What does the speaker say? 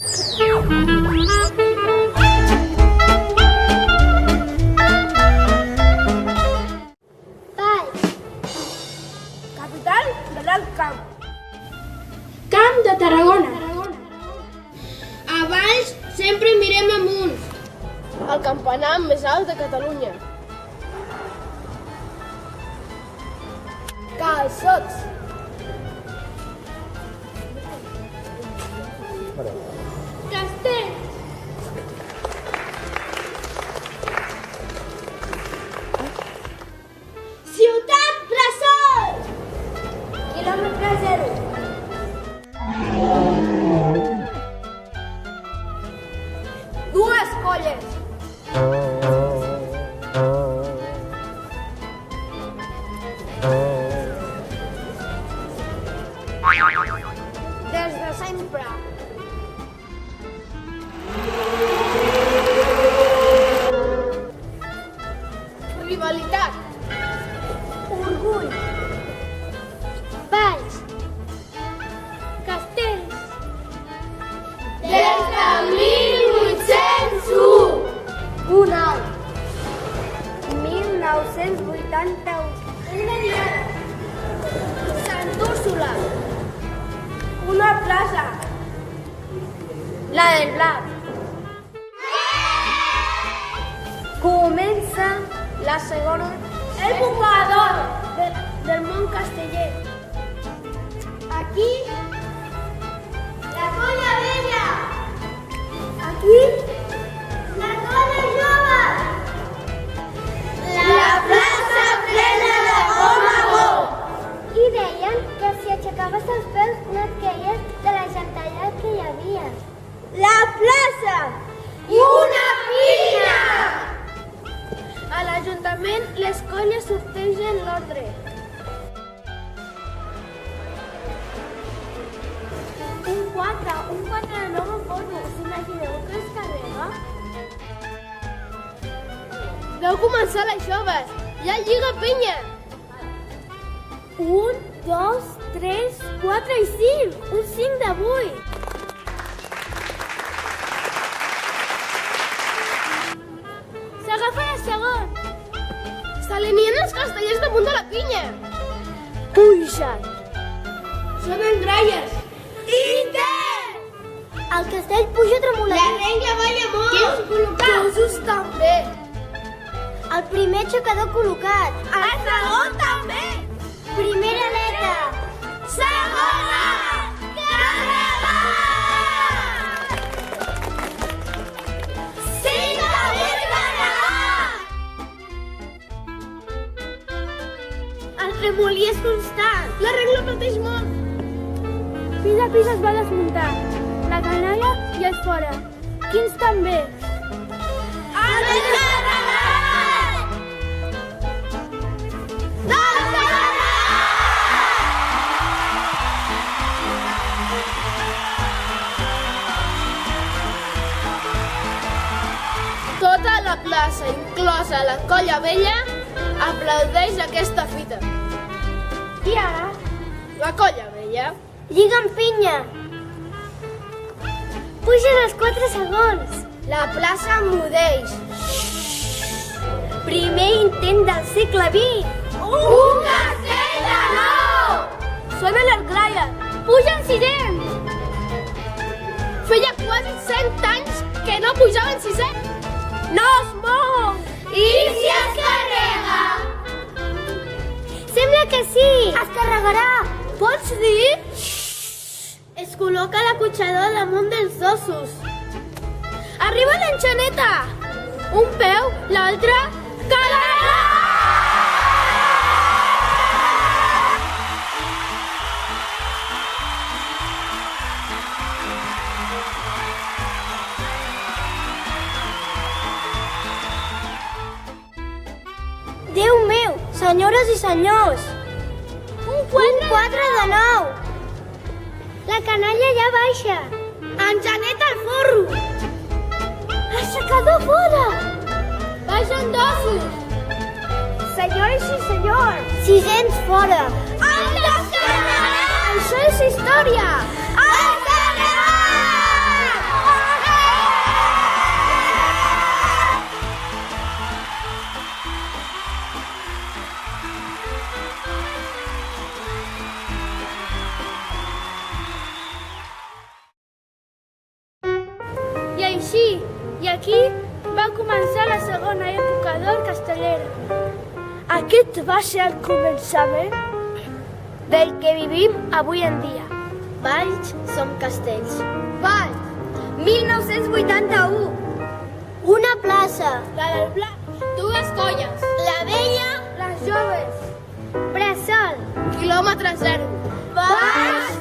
Capital de l'Alt Camp. Camp de Tarragona. A Valls sempre mirem amunt. El campanar més alt de Catalunya. Calçots. Castells. Ciutat Bressol. Quilòmetre zero. Dues colles. Des de sempre. Rivalitat. Orgull. Valls. Castells. Des de 1801. Un alt. 1981. Una diada. Sant Úrsula. Una plaça. La del Blat. Comença la segona època d'or del món casteller. Aquí, la colla vella. Aquí, la colla jove. La plaça plena de gom a gom. I deien que si aixecaves els peus no et queies de la gentallat que hi havia. La plaça. Una pinya. A l'Ajuntament les colles sortegen l'ordre. Un 4 de nou en forno. Us imagineu que es carrega? Veu començar les joves. Ja lliga pinya. 1, 2, 3, 4 i 5. Un 5 de 8. S'agafa el segon. Se li nien els castellers damunt de la pinya. Pugen. Sonen gralles. Intent! El castell puja tremolant. rengla balla molt. Jesús també. El primer aixecador col·locat. El segon també. Primera aleta. Segona. Carrega! El tremolí és constant. La regla pateix molt. Pis a pis es va desmuntar. La canalla ja és fora. Quins també. El més carregat! Del Tota la plaça, inclosa la colla vella, aplaudeix aquesta fita. I ara? La colla vella. Lliga amb pinya. Pugen els 4 segons. La plaça mudeix. Primer intent del segle XX. Un castell de nou! Sona l'arglalla. Pugen sisens. Feia quasi 100 anys que no pujaven sisens. No es mou! I si es carrega? Sembla que sí. Es carregarà. Pots dir? Es col·loca l'acotxador damunt dels ossos. Arriba l'enxaneta. Un peu, l'altre... Carrega! Déu meu, senyores i senyors. Un 4 de 9. La canalla ja baixa. Enxaneta al forro. Aixecador fora. Baixen d'ossos. Senyores i senyors. Sisens fora. El descarregat! Això és història. El descarregat! així, i aquí va començar la segona època d'or castellera. Aquest va ser el començament del que vivim avui en dia. Valls som castells. Valls. 1981. Una plaça. La del Blanc. Dues colles. La vella. Les joves. Bressol. Quilòmetre zero. Valls,